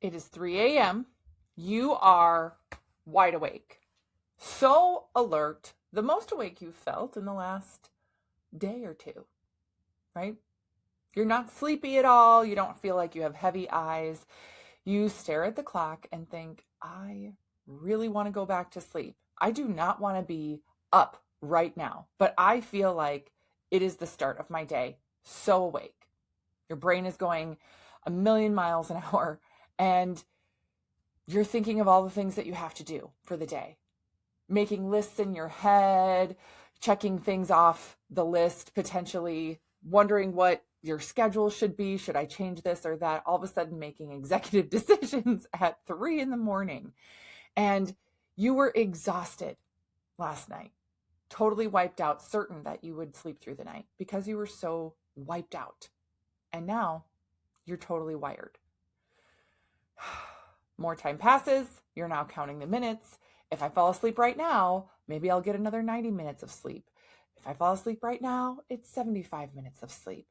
It is 3 a.m. You are wide awake, so alert, the most awake you've felt in the last day or two, right? You're not sleepy at all. You don't feel like you have heavy eyes. You stare at the clock and think, I really want to go back to sleep. I do not want to be up right now, but I feel like it is the start of my day. So awake. Your brain is going a million miles an hour, and you're thinking of all the things that you have to do for the day, making lists in your head, checking things off the list, potentially wondering what your schedule should be. Should I change this or that? All of a sudden making executive decisions at 3 a.m. And you were exhausted last night, totally wiped out, certain that you would sleep through the night because you were so wiped out. And now you're totally wired. More time passes. You're now counting the minutes. If I fall asleep right now, maybe I'll get another 90 minutes of sleep. If I fall asleep right now, it's 75 minutes of sleep.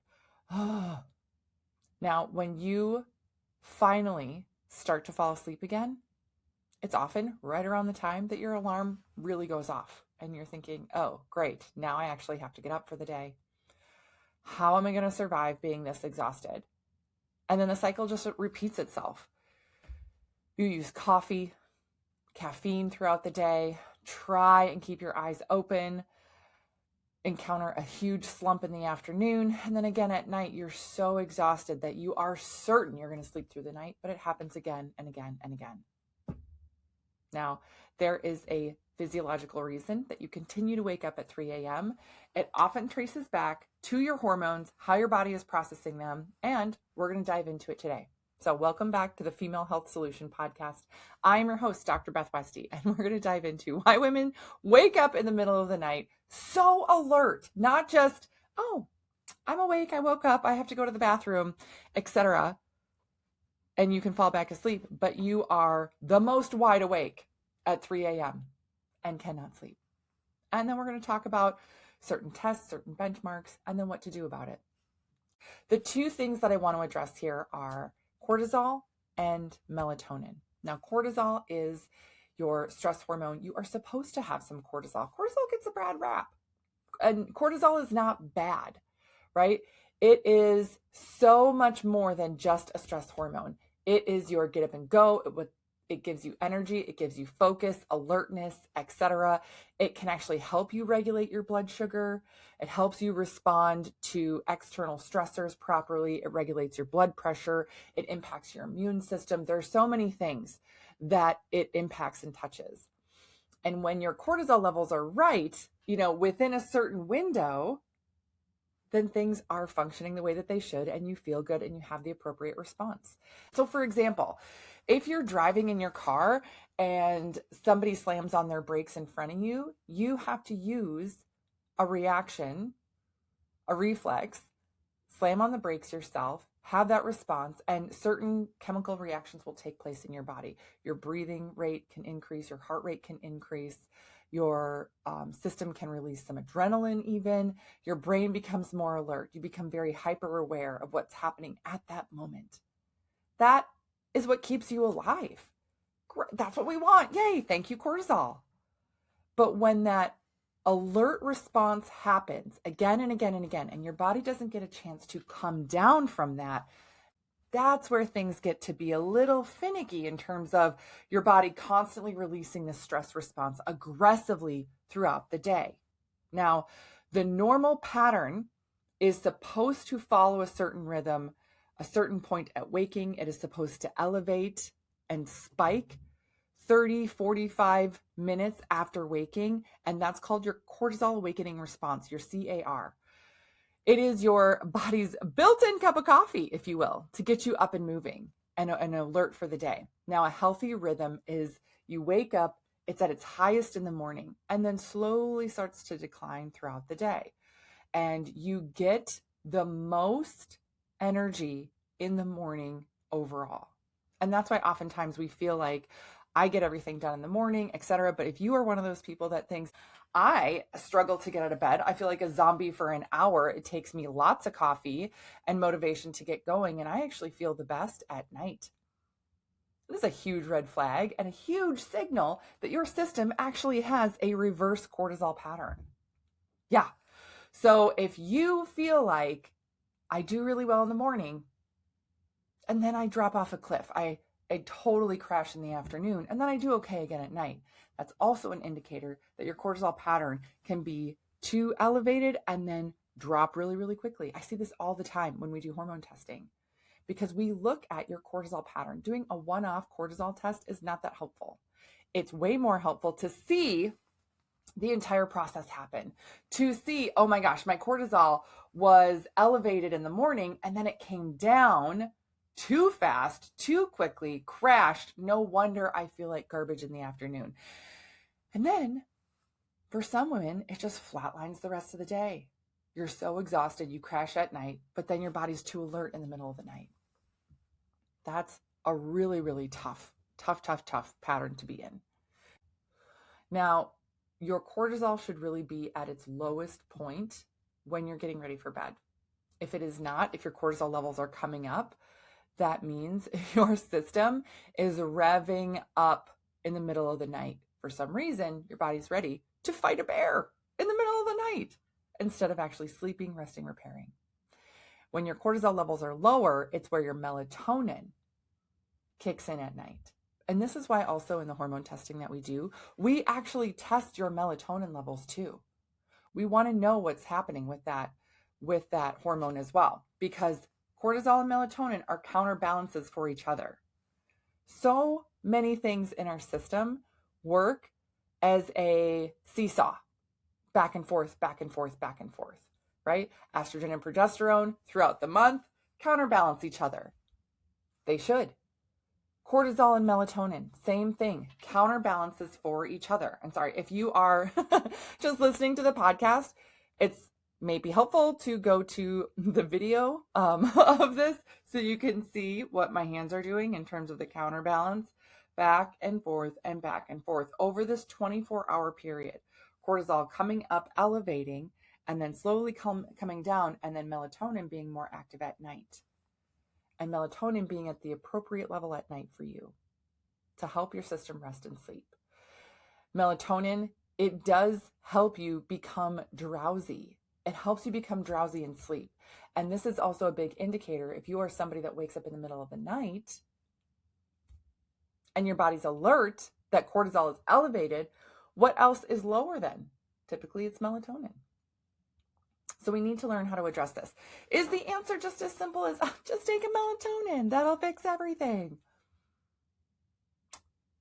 Now, when you finally start to fall asleep again, it's often right around the time that your alarm really goes off. And you're thinking, oh, great. Now I actually have to get up for the day. How am I going to survive being this exhausted? And then the cycle just repeats itself. You use coffee, caffeine throughout the day, try and keep your eyes open, encounter a huge slump in the afternoon, and then again at night, you're so exhausted that you are certain you're going to sleep through the night, but it happens again and again and again. Now, there is a physiological reason that you continue to wake up at 3 a.m. It often traces back to your hormones, how your body is processing them, and we're going to dive into it today. So welcome back to the Female Health Solution Podcast. I'm your host, Dr. Beth Westy, and we're going to dive into why women wake up in the middle of the night so alert, not just, oh, I'm awake, I woke up, I have to go to the bathroom, etc. And you can fall back asleep, but you are the most wide awake at 3 a.m. and cannot sleep. And then we're going to talk about certain tests, certain benchmarks, and then what to do about it. The two things that I want to address here are cortisol and melatonin. Now, cortisol is your stress hormone. You are supposed to have some cortisol. Cortisol gets a bad rap, and cortisol is not bad, right? It is so much more than just a stress hormone. It is your get up and go. It gives you energy, it gives you focus, alertness, etc. It can actually help you regulate your blood sugar. It helps you respond to external stressors properly. It regulates your blood pressure. It impacts your immune system. There are so many things that it impacts and touches. And when your cortisol levels are right, within a certain window, then things are functioning the way that they should, and you feel good and you have the appropriate response. So for example, if you're driving in your car and somebody slams on their brakes in front of you, you have to use a reaction, a reflex, slam on the brakes yourself, have that response, and certain chemical reactions will take place in your body. Your breathing rate can increase, your heart rate can increase, your system can release some adrenaline even, your brain becomes more alert, you become very hyper aware of what's happening at that moment. That is what keeps you alive. That's what we want. Yay, thank you, cortisol. But when that alert response happens again and again and again, and your body doesn't get a chance to come down from that, that's where things get to be a little finicky in terms of your body constantly releasing the stress response aggressively throughout the day. Now, the normal pattern is supposed to follow a certain rhythm. A certain point at waking, it is supposed to elevate and spike 30, 45 minutes after waking, and that's called your cortisol awakening response, your CAR. It is your body's built-in cup of coffee, if you will, to get you up and moving and alert for the day. Now, a healthy rhythm is you wake up, it's at its highest in the morning, and then slowly starts to decline throughout the day. And you get the most energy in the morning overall. And that's why oftentimes we feel like I get everything done in the morning, etc. But if you are one of those people that thinks, I struggle to get out of bed, I feel like a zombie for an hour, it takes me lots of coffee and motivation to get going, and I actually feel the best at night. This is a huge red flag and a huge signal that your system actually has a reverse cortisol pattern. Yeah. So if you feel like I do really well in the morning and then I drop off a cliff, I totally crash in the afternoon and then I do okay again at night, that's also an indicator that your cortisol pattern can be too elevated and then drop really, really quickly. I see this all the time when we do hormone testing, because we look at your cortisol pattern. Doing a one-off cortisol test is not that helpful. It's way more helpful to see the entire process happen, to see, oh my gosh, my cortisol was elevated in the morning and then it came down too fast, too quickly, crashed. No wonder I feel like garbage in the afternoon. And then for some women, it just flatlines the rest of the day. You're so exhausted, you crash at night, but then your body's too alert in the middle of the night. That's a really, really tough pattern to be in. Now, your cortisol should really be at its lowest point when you're getting ready for bed. If it is not, if your cortisol levels are coming up, that means your system is revving up in the middle of the night. For some reason, your body's ready to fight a bear in the middle of the night instead of actually sleeping, resting, repairing. When your cortisol levels are lower, it's where your melatonin kicks in at night. And this is why also in the hormone testing that we do, we actually test your melatonin levels too. We want to know what's happening with that hormone as well, because cortisol and melatonin are counterbalances for each other. So many things in our system work as a seesaw, back and forth, back and forth, back and forth, right? Estrogen and progesterone throughout the month counterbalance each other. They should. Cortisol and melatonin, same thing, counterbalances for each other. I'm sorry, if you are just listening to the podcast, it's maybe helpful to go to the video of this so you can see what my hands are doing in terms of the counterbalance, back and forth and back and forth over this 24-hour period. Cortisol coming up, elevating, and then slowly coming down, and then melatonin being more active at night. And melatonin being at the appropriate level at night for you to help your system rest and sleep. Melatonin, it does help you become drowsy. It helps you become drowsy and sleep. And this is also a big indicator if you are somebody that wakes up in the middle of the night and your body's alert that cortisol is elevated, what else is lower then? Typically it's melatonin. So we need to learn how to address this. Is the answer just as simple as just take a melatonin? That'll fix everything.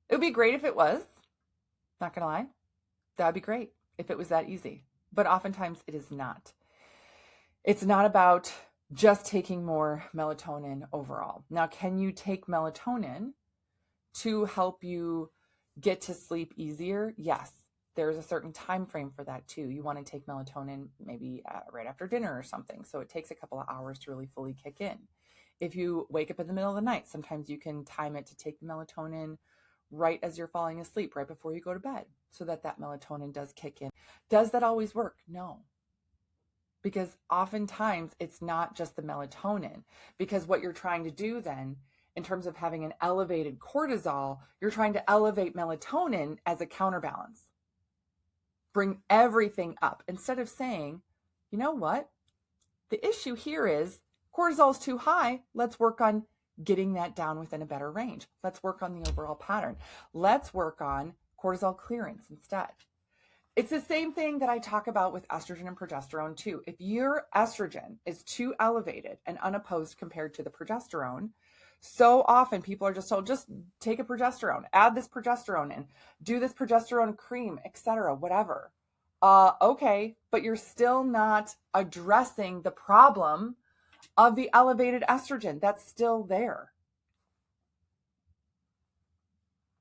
It would be great if it was. Not gonna lie. That would be great if it was that easy. But oftentimes it is not. It's not about just taking more melatonin overall. Now, can you take melatonin to help you get to sleep easier? Yes. There's a certain time frame for that too. You want to take melatonin maybe right after dinner or something. So it takes a couple of hours to really fully kick in. If you wake up in the middle of the night, sometimes you can time it to take the melatonin right as you're falling asleep, right before you go to bed, so that melatonin does kick in. Does that always work? No. Because oftentimes it's not just the melatonin, because what you're trying to do then, in terms of having an elevated cortisol, you're trying to elevate melatonin as a counterbalance. Bring everything up instead of saying, you know what? The issue here is cortisol is too high. Let's work on getting that down within a better range. Let's work on the overall pattern. Let's work on cortisol clearance instead. It's the same thing that I talk about with estrogen and progesterone too. If your estrogen is too elevated and unopposed compared to the progesterone, so often people are just told, just take a progesterone, add this progesterone in, do this progesterone cream, etc., whatever. Okay, but you're still not addressing the problem of the elevated estrogen. That's still there.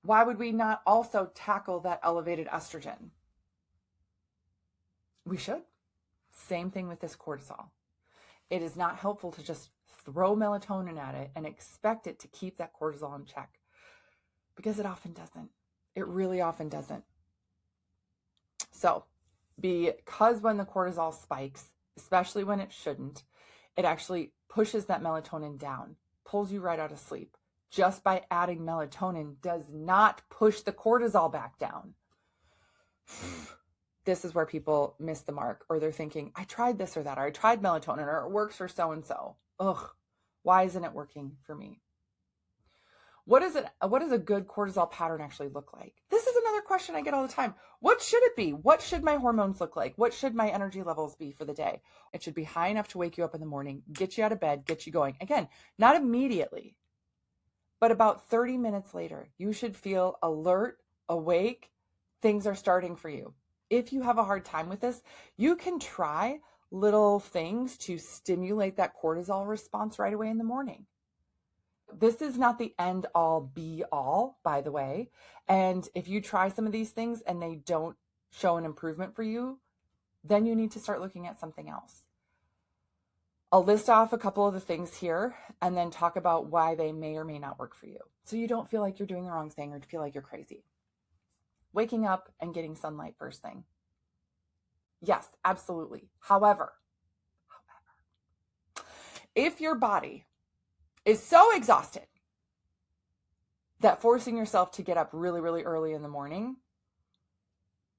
Why would we not also tackle that elevated estrogen? We should. Same thing with this cortisol. It is not helpful to just throw melatonin at it and expect it to keep that cortisol in check, because it often doesn't. It really often doesn't. So, because when the cortisol spikes, especially when it shouldn't, it actually pushes that melatonin down, pulls you right out of sleep, just by adding melatonin does not push the cortisol back down. This is where people miss the mark, or they're thinking, I tried this or that, or I tried melatonin, or it works for so-and-so. Ugh, why isn't it working for me? What does a good cortisol pattern actually look like? This is another question I get all the time. What should it be? What should my hormones look like? What should my energy levels be for the day? It should be high enough to wake you up in the morning, get you out of bed, get you going. Again, not immediately, but about 30 minutes later, you should feel alert, awake, things are starting for you. If you have a hard time with this, you can try little things to stimulate that cortisol response right away in the morning. This is not the end all be all, by the way. And if you try some of these things and they don't show an improvement for you, then you need to start looking at something else. I'll list off a couple of the things here and then talk about why they may or may not work for you, so you don't feel like you're doing the wrong thing or feel like you're crazy. Waking up and getting sunlight first thing. Yes, absolutely. However, if your body is so exhausted that forcing yourself to get up really, really early in the morning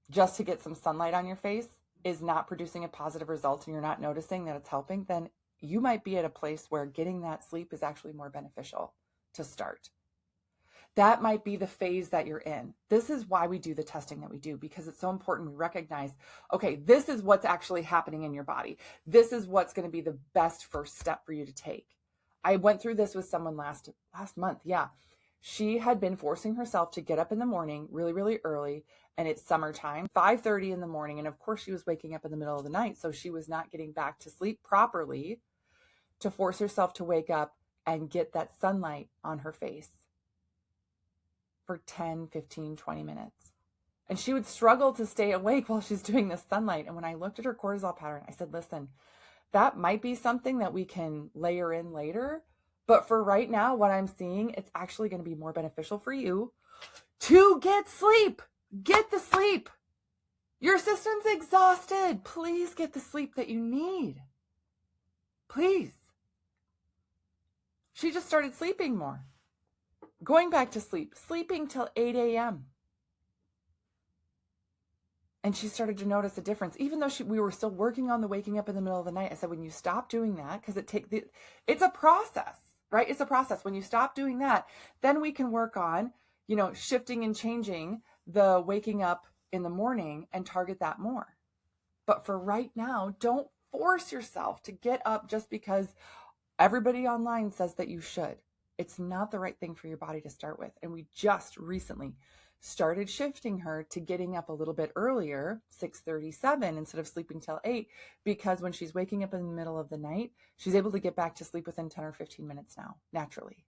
just to get some sunlight on your face is not producing a positive result and you're not noticing that it's helping, then you might be at a place where getting that sleep is actually more beneficial to start. That might be the phase that you're in. This is why we do the testing that we do, because it's so important we recognize, okay, this is what's actually happening in your body. This is what's going to be the best first step for you to take. I went through this with someone last month. Yeah. She had been forcing herself to get up in the morning really, really early, and it's summertime, 5:30 in the morning. And of course she was waking up in the middle of the night. So she was not getting back to sleep properly to force herself to wake up and get that sunlight on her face for 10, 15, 20 minutes. And she would struggle to stay awake while she's doing this sunlight. And when I looked at her cortisol pattern, I said, listen, that might be something that we can layer in later. But for right now, what I'm seeing, it's actually going to be more beneficial for you to get sleep. Get the sleep. Your system's exhausted. Please get the sleep that you need. Please. She just started sleeping more. Going back to sleep, sleeping till 8 a.m. And she started to notice a difference, even though we were still working on the waking up in the middle of the night. I said, when you stop doing that, because it's a process, right? It's a process. When you stop doing that, then we can work on, shifting and changing the waking up in the morning and target that more. But for right now, don't force yourself to get up just because everybody online says that you should. It's not the right thing for your body to start with. And we just recently started shifting her to getting up a little bit earlier, 6:37, instead of sleeping till 8, because when she's waking up in the middle of the night, she's able to get back to sleep within 10 or 15 minutes now, naturally.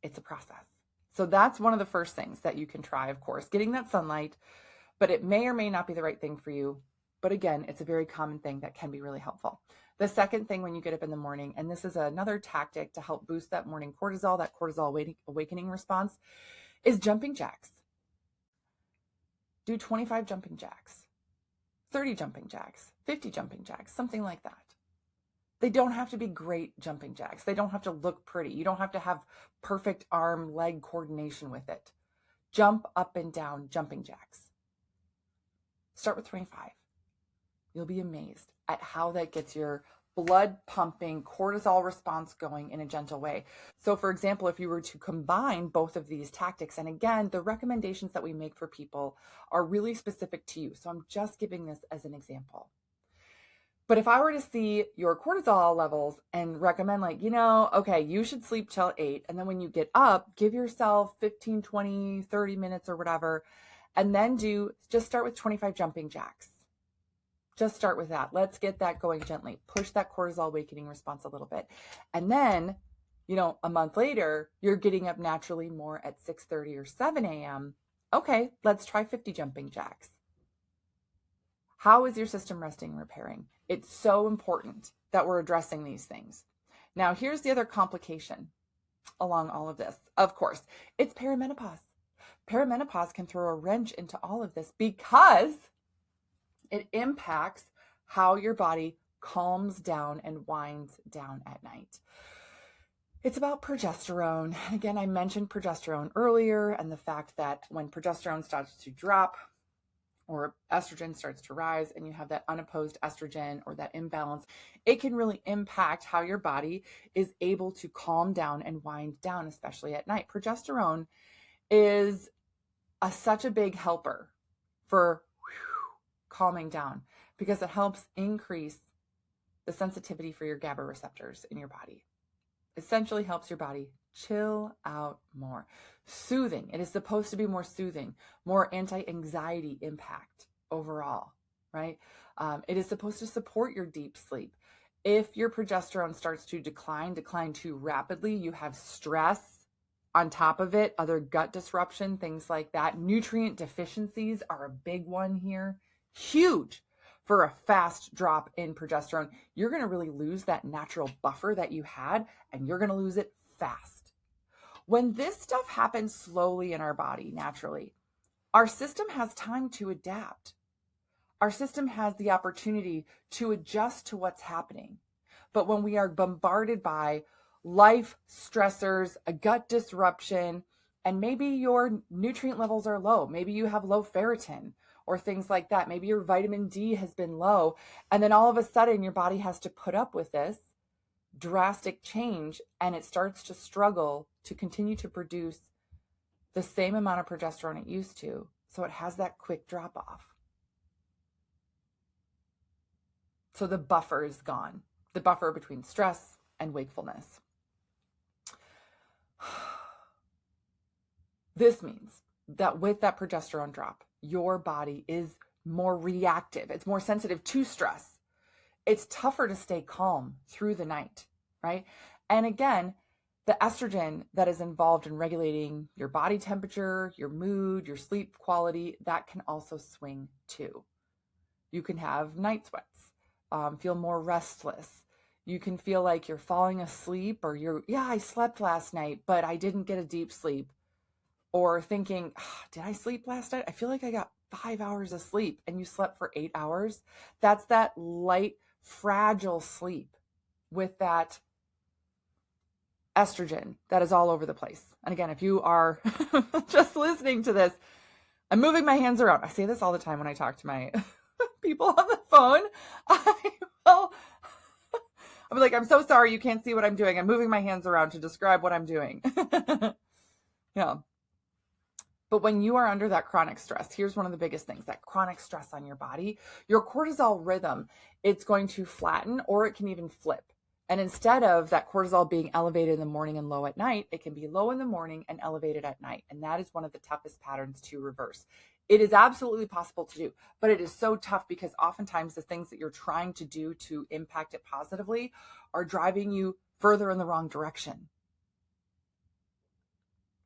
It's a process. So that's one of the first things that you can try, of course, getting that sunlight, but it may or may not be the right thing for you. But again, it's a very common thing that can be really helpful. The second thing when you get up in the morning, and this is another tactic to help boost that morning cortisol, that cortisol awakening response, is jumping jacks. Do 25 jumping jacks, 30 jumping jacks, 50 jumping jacks, something like that. They don't have to be great jumping jacks. They don't have to look pretty. You don't have to have perfect arm, leg coordination with it. Jump up and down jumping jacks. Start with 25. You'll be amazed at how that gets your blood pumping cortisol response going in a gentle way. So for example, if you were to combine both of these tactics, and again, the recommendations that we make for people are really specific to you. So I'm just giving this as an example. But if I were to see your cortisol levels and recommend okay, you should sleep till 8. And then when you get up, give yourself 15, 20, 30 minutes or whatever. And then just start with 25 jumping jacks. Just start with that. Let's get that going gently. Push that cortisol awakening response a little bit. And then, a month later, you're getting up naturally more at 6:30 or 7 a.m. Okay, let's try 50 jumping jacks. How is your system resting and repairing? It's so important that we're addressing these things. Now, here's the other complication along all of this. Of course, it's perimenopause. Perimenopause can throw a wrench into all of this because it impacts how your body calms down and winds down at night. It's about progesterone. Again, I mentioned progesterone earlier and the fact that when progesterone starts to drop or estrogen starts to rise and you have that unopposed estrogen or that imbalance, it can really impact how your body is able to calm down and wind down, especially at night. Progesterone is such a big helper for calming down because it helps increase the sensitivity for your GABA receptors in your body. Essentially helps your body chill out more. Soothing. It is supposed to be more soothing, more anti-anxiety impact overall, right? It is supposed to support your deep sleep. If your progesterone starts to decline too rapidly, you have stress on top of it, other gut disruption, things like that. Nutrient deficiencies are a big one here. Huge for a fast drop in progesterone. You're going to really lose that natural buffer that you had, and you're going to lose it fast. When this stuff happens slowly in our body, naturally, our system has time to adapt. Our system has the opportunity to adjust to what's happening. But when we are bombarded by life stressors, a gut disruption, and maybe your nutrient levels are low, maybe you have low ferritin or things like that, maybe your vitamin D has been low, and then all of a sudden your body has to put up with this drastic change and it starts to struggle to continue to produce the same amount of progesterone it used to. So it has that quick drop off. So the buffer is gone, the buffer between stress and wakefulness. This means that with that progesterone drop, your body is more reactive. It's more sensitive to stress. It's tougher to stay calm through the night, right? And again, the estrogen that is involved in regulating your body temperature, your mood, your sleep quality, that can also swing too. You can have night sweats, feel more restless. You can feel like you're falling asleep or I slept last night, but I didn't get a deep sleep. Or thinking, did I sleep last night? I feel like I got 5 hours of sleep and you slept for 8 hours. That's that light, fragile sleep with that estrogen that is all over the place. And again, if you are just listening to this, I'm moving my hands around. I say this all the time when I talk to my people on the phone. I'm like, I'm so sorry you can't see what I'm doing. I'm moving my hands around to describe what I'm doing. Yeah. But when you are under that chronic stress, here's one of the biggest things, that chronic stress on your body, your cortisol rhythm, it's going to flatten or it can even flip. And instead of that cortisol being elevated in the morning and low at night, it can be low in the morning and elevated at night. And that is one of the toughest patterns to reverse. It is absolutely possible to do, but it is so tough because oftentimes the things that you're trying to do to impact it positively are driving you further in the wrong direction.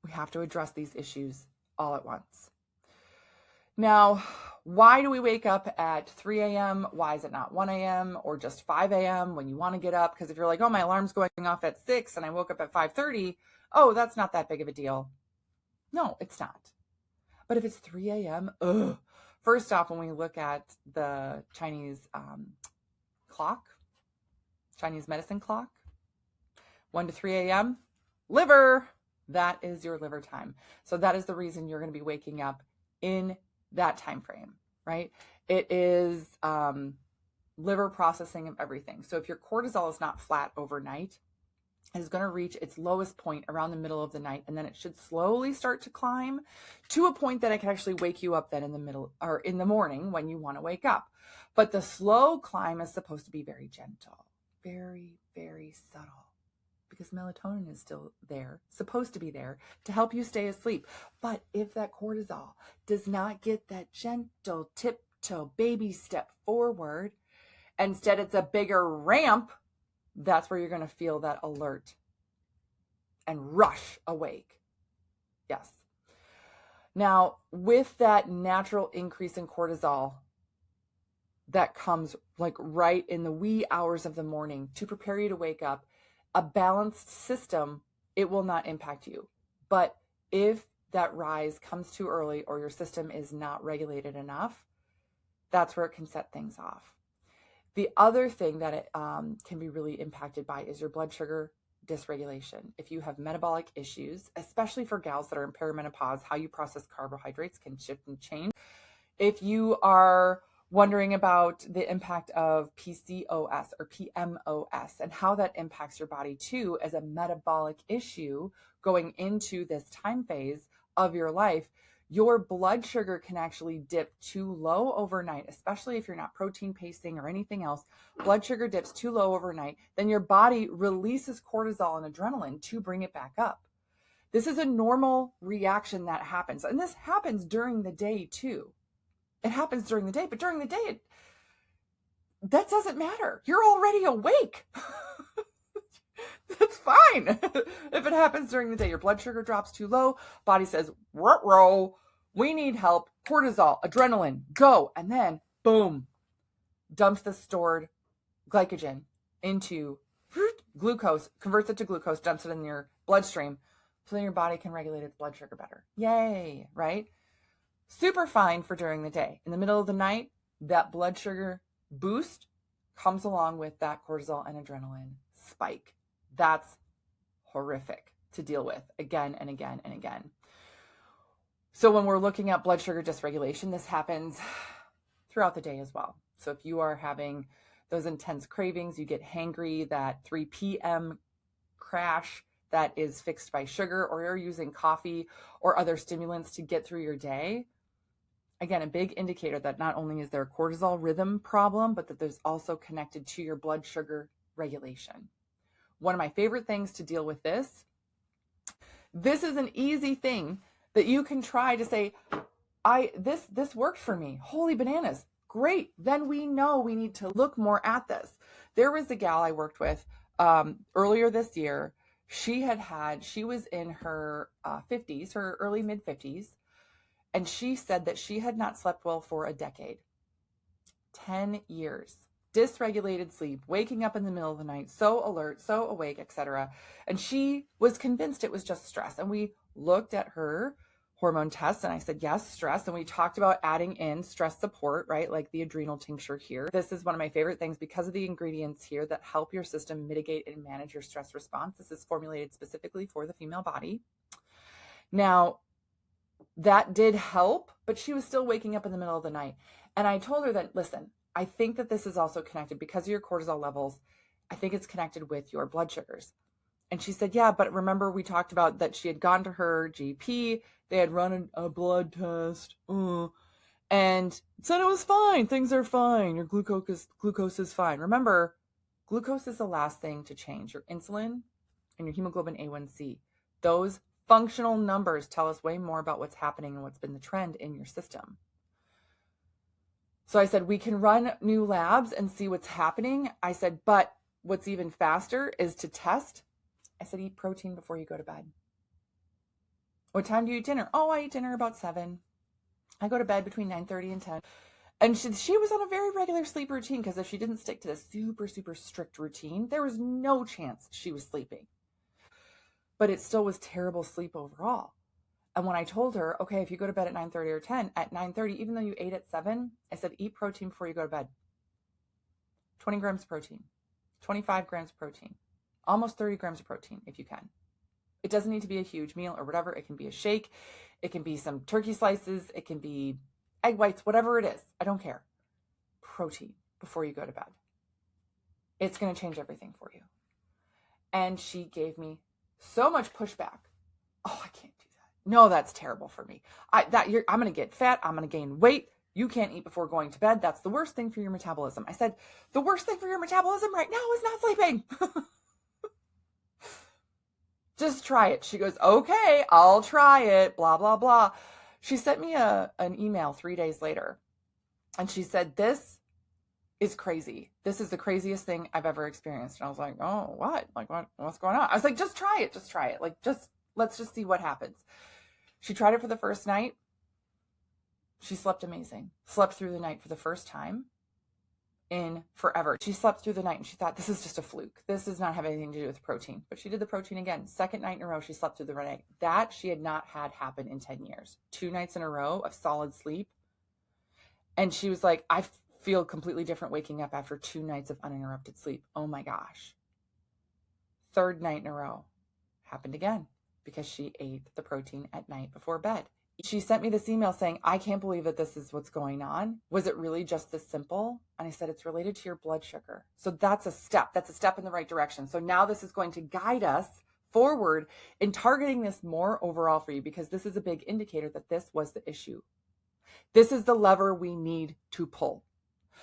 We have to address these issues all at once. Now, why do we wake up at 3 a.m.? Why is it not 1 a.m. or just 5 a.m. when you want to get up? Because if you're like, oh, my alarm's going off at 6 and I woke up at 5:30, oh, that's not that big of a deal. No, it's not. But if it's 3 a.m., first off, when we look at the Chinese clock, Chinese medicine clock, 1 to 3 a.m., liver. That is your liver time. So that is the reason you're going to be waking up in that time frame, right? It is liver processing of everything. So if your cortisol is not flat overnight, it is going to reach its lowest point around the middle of the night, and then it should slowly start to climb to a point that it can actually wake you up then in the middle or in the morning when you want to wake up. But the slow climb is supposed to be very gentle, very, very subtle. Because melatonin is still there, supposed to be there to help you stay asleep. But if that cortisol does not get that gentle tiptoe baby step forward, instead it's a bigger ramp, that's where you're going to feel that alert and rush awake. Yes. Now, with that natural increase in cortisol that comes like right in the wee hours of the morning to prepare you to wake up, a balanced system, it will not impact you. But if that rise comes too early or your system is not regulated enough, that's where it can set things off. The other thing that it can be really impacted by is your blood sugar, dysregulation, if you have metabolic issues, especially for gals that are in perimenopause, how you process carbohydrates can shift and change. If you are wondering about the impact of PCOS or PMOS and how that impacts your body too as a metabolic issue going into this time phase of your life, your blood sugar can actually dip too low overnight, especially if you're not protein pasting or anything else. Blood sugar dips too low overnight, then your body releases cortisol and adrenaline to bring it back up. This is a normal reaction that happens, and this happens during the day too. It happens during the day, but during the day, that doesn't matter. You're already awake. That's fine. If it happens during the day, your blood sugar drops too low, body says, ruh-roh, we need help, cortisol, adrenaline, go. And then, boom, dumps the stored glycogen into glucose, converts it to glucose, dumps it in your bloodstream, so then your body can regulate its blood sugar better. Yay, right? Super fine for during the day. In the middle of the night, that blood sugar boost comes along with that cortisol and adrenaline spike. That's horrific to deal with again and again and again. So when we're looking at blood sugar dysregulation, this happens throughout the day as well. So if you are having those intense cravings, you get hangry, that 3 p.m. crash that is fixed by sugar, or you're using coffee or other stimulants to get through your day, again, a big indicator that not only is there a cortisol rhythm problem, but that there's also connected to your blood sugar regulation. One of my favorite things to deal with this is an easy thing that you can try to say, this worked for me. Holy bananas. Great. Then we know we need to look more at this. There was a gal I worked with earlier this year. She was in her 50s, her early mid 50s. And she said that she had not slept well for a decade, 10 years, dysregulated sleep, waking up in the middle of the night, so alert, so awake, etc. And she was convinced it was just stress. And we looked at her hormone tests and I said, yes, stress. And we talked about adding in stress support, right? Like the adrenal tincture here. This is one of my favorite things because of the ingredients here that help your system mitigate and manage your stress response. This is formulated specifically for the female body. Now, that did help, but she was still waking up in the middle of the night. And I told her that, listen, I think that this is also connected because of your cortisol levels. I think it's connected with your blood sugars. And she said, yeah, but remember we talked about that she had gone to her GP, they had run a blood test, and said it was fine. Things are fine. Your glucose is fine. Remember, glucose is the last thing to change. Your insulin and your hemoglobin A1C, those functional numbers tell us way more about what's happening and what's been the trend in your system. So I said, we can run new labs and see what's happening. I said, but what's even faster is to test. I said, eat protein before you go to bed. What time do you eat dinner? Oh, I eat dinner about 7. I go to bed between 9:30 and 10. And she was on a very regular sleep routine because if she didn't stick to this super, super strict routine, there was no chance she was sleeping. But it still was terrible sleep overall. And when I told her, okay, if you go to bed at 9:30 or 10, at 9:30, even though you ate at 7, I said, eat protein before you go to bed. 20 grams of protein, 25 grams of protein, almost 30 grams of protein if you can. It doesn't need to be a huge meal or whatever. It can be a shake. It can be some turkey slices. It can be egg whites, whatever it is. I don't care. Protein before you go to bed. It's going to change everything for you. And she gave me so much pushback. Oh, I can't do that. No, that's terrible for me. I'm going to get fat. I'm going to gain weight. You can't eat before going to bed. That's the worst thing for your metabolism. I said, the worst thing for your metabolism right now is not sleeping. Just try it. She goes, okay, I'll try it, blah, blah, blah. She sent me an email 3 days later. And she said, this is crazy. This is the craziest thing I've ever experienced. And I was like, oh, what? Like, what's going on? I was like, just try it. Just try it. Like, let's just see what happens. She tried it for the first night. She slept amazing. Slept through the night for the first time in forever. She slept through the night and she thought, this is just a fluke. This does not have anything to do with protein. But she did the protein again. Second night in a row, she slept through the night. That she had not had happen in 10 years. 2 nights in a row of solid sleep. And she was like, I feel completely different waking up after 2 nights of uninterrupted sleep. Oh my gosh. Third night in a row. Happened again because she ate the protein at night before bed. She sent me this email saying, I can't believe that this is what's going on. Was it really just this simple? And I said, it's related to your blood sugar. So that's a step. That's a step in the right direction. So now this is going to guide us forward in targeting this more overall for you, because this is a big indicator that this was the issue. This is the lever we need to pull.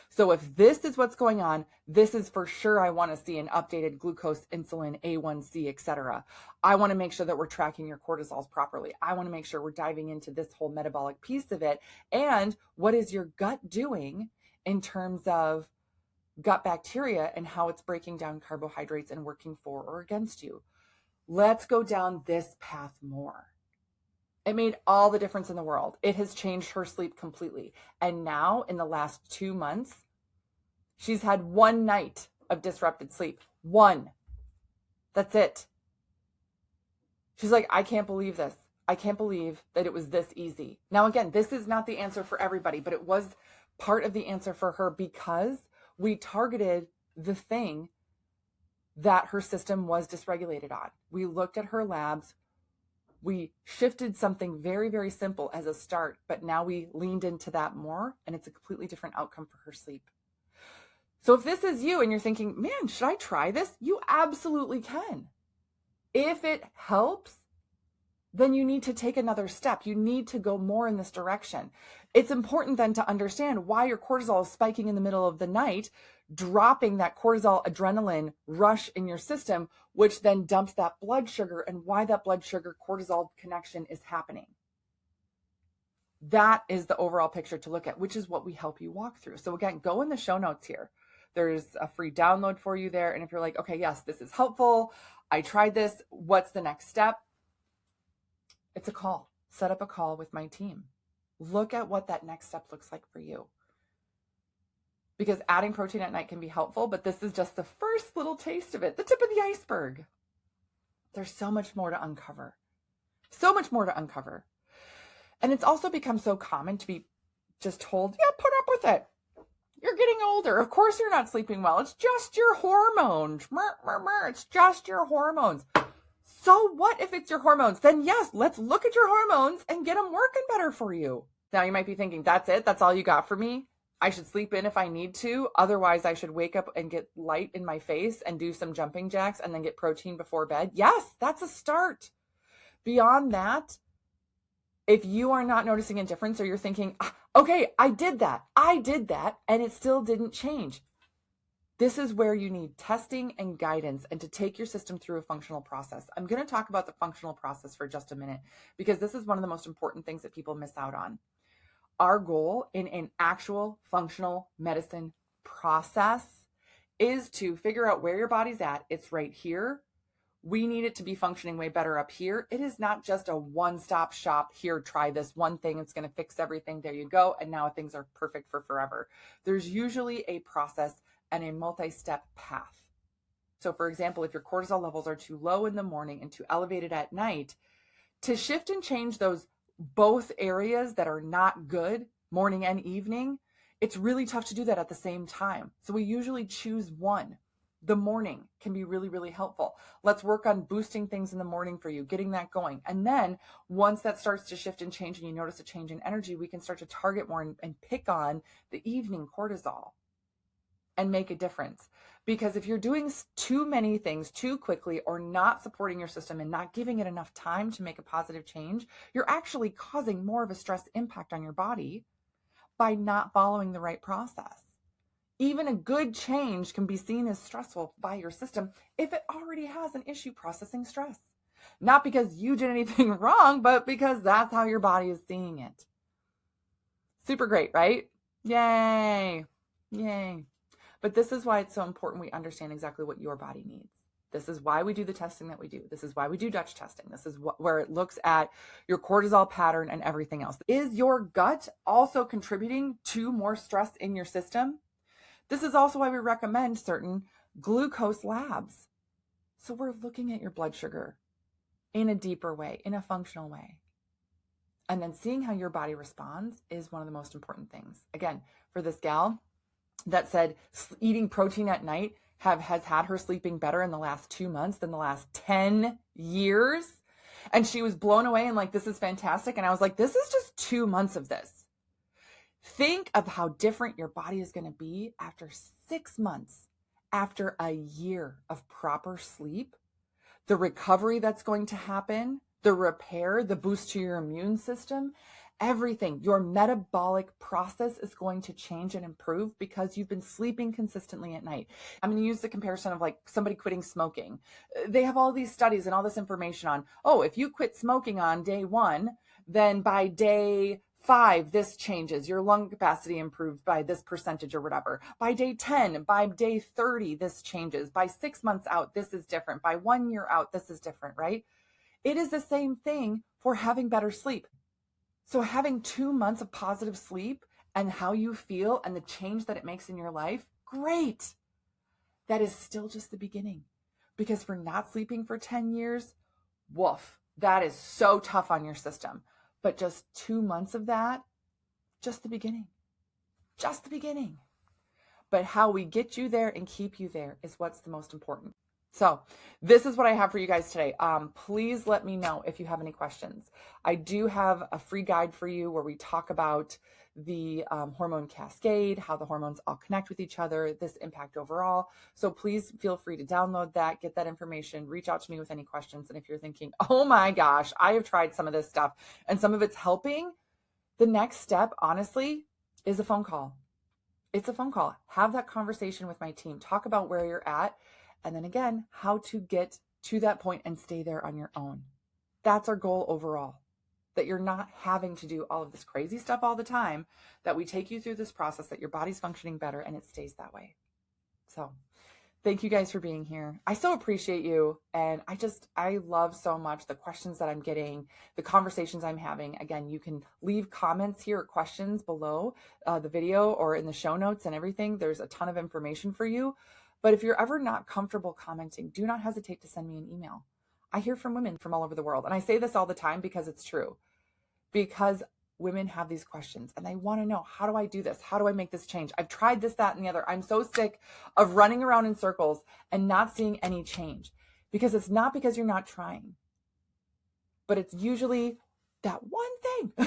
So if this is what's going on, this is for sure I want to see an updated glucose, insulin, A1C, etc. I want to make sure that we're tracking your cortisols properly. I want to make sure we're diving into this whole metabolic piece of it. And what is your gut doing in terms of gut bacteria and how it's breaking down carbohydrates and working for or against you? Let's go down this path more. It made all the difference in the world. It has changed her sleep completely. And now in the last 2 months, she's had 1 night of disrupted sleep. 1. That's it. She's like, I can't believe this. I can't believe that it was this easy. Now, again, this is not the answer for everybody, but it was part of the answer for her because we targeted the thing that her system was dysregulated on. We looked at her labs. We shifted something very, very simple as a start, but now we leaned into that more, and it's a completely different outcome for her sleep. So if this is you and you're thinking, man, should I try this? You absolutely can. If it helps, then you need to take another step. You need to go more in this direction. It's important then to understand why your cortisol is spiking in the middle of the night, dropping that cortisol adrenaline rush in your system, which then dumps that blood sugar, and why that blood sugar cortisol connection is happening. That is the overall picture to look at, which is what we help you walk through. So again, go in the show notes here. There's a free download for you there. And if you're like, okay, yes, this is helpful. I tried this. What's the next step? It's a call. Set up a call with my team. Look at what that next step looks like for you. Because adding protein at night can be helpful, but this is just the first little taste of it, the tip of the iceberg. There's so much more to uncover. So much more to uncover. And it's also become so common to be just told, yeah, put up with it. You're getting older. Of course you're not sleeping well. It's just your hormones. It's just your hormones. So what if it's your hormones? Then yes, let's look at your hormones and get them working better for you. Now you might be thinking, that's it? That's all you got for me? I should sleep in if I need to. Otherwise, I should wake up and get light in my face and do some jumping jacks and then get protein before bed. Yes, that's a start. Beyond that, if you are not noticing a difference or you're thinking, okay, I did that, and it still didn't change. This is where you need testing and guidance and to take your system through a functional process. I'm going to talk about the functional process for just a minute because this is one of the most important things that people miss out on. Our goal in an actual functional medicine process is to figure out where your body's at. It's right here. We need it to be functioning way better up here. It is not just a one-stop shop. Here, try this one thing. It's going to fix everything. There you go. And now things are perfect for forever. There's usually a process and a multi-step path. So for example, if your cortisol levels are too low in the morning and too elevated at night, to shift and change those both areas that are not good, morning and evening, it's really tough to do that at the same time. So we usually choose one. The morning can be really, really helpful. Let's work on boosting things in the morning for you, getting that going. And then once that starts to shift and change and you notice a change in energy, we can start to target more and pick on the evening cortisol and make a difference. Because if you're doing too many things too quickly or not supporting your system and not giving it enough time to make a positive change, you're actually causing more of a stress impact on your body by not following the right process. Even a good change can be seen as stressful by your system if it already has an issue processing stress. Not because you did anything wrong, but because that's how your body is seeing it. Super great, right? Yay. Yay. But this is why it's so important we understand exactly what your body needs. This is why we do the testing that we do. This is why we do Dutch testing. This is where it looks at your cortisol pattern and everything else. Is your gut also contributing to more stress in your system? This is also why we recommend certain glucose labs. So we're looking at your blood sugar in a deeper way, in a functional way. And then seeing how your body responds is one of the most important things. Again, for this gal that said eating protein at night has had her sleeping better in the last 2 months than the last 10 years. And she was blown away and like, this is fantastic. And I was like, this is just 2 months of this. Think of how different your body is going to be after 6 months, after a year of proper sleep, the recovery that's going to happen, the repair, the boost to your immune system, everything. Your metabolic process is going to change and improve because you've been sleeping consistently at night. I'm going to use the comparison of like somebody quitting smoking. They have all these studies and all this information on, oh, if you quit smoking on day 1, then by day 5, this changes. Your lung capacity improved by this percentage or whatever. By day 10, by day 30, this changes. By 6 months out, this is different. By 1 year out, this is different, right? It is the same thing for having better sleep. So having 2 months of positive sleep and how you feel and the change that it makes in your life, great. That is still just the beginning. Because for not sleeping for 10 years, woof, that is so tough on your system. But just 2 months of that, just the beginning. Just the beginning. But how we get you there and keep you there is what's the most important. So this is what I have for you guys today. Please let me know if you have any questions. I do have a free guide for you where we talk about the hormone cascade, how the hormones all connect with each other, this impact overall. So please feel free to download that, get that information, reach out to me with any questions. And if you're thinking, oh my gosh, I have tried some of this stuff and some of it's helping, the next step, honestly, is a phone call. It's a phone call. Have that conversation with my team. Talk about where you're at. And then again, how to get to that point and stay there on your own. That's our goal overall, that you're not having to do all of this crazy stuff all the time, that we take you through this process, that your body's functioning better and it stays that way. So thank you guys for being here. I so appreciate you. And I love so much the questions that I'm getting, the conversations I'm having. Again, you can leave comments here or questions below the video or in the show notes and everything. There's a ton of information for you. But if you're ever not comfortable commenting, do not hesitate to send me an email. I hear from women from all over the world. And I say this all the time because it's true. Because women have these questions and they want to know, how do I do this? How do I make this change? I've tried this, that, and the other. I'm so sick of running around in circles and not seeing any change. Because it's not because you're not trying. But it's usually that one thing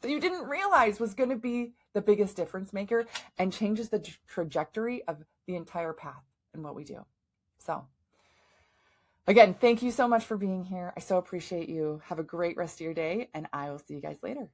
that you didn't realize was going to be the biggest difference maker and changes the trajectory of the entire path in what we do. So again, thank you so much for being here. I so appreciate you. Have a great rest of your day, and I will see you guys later.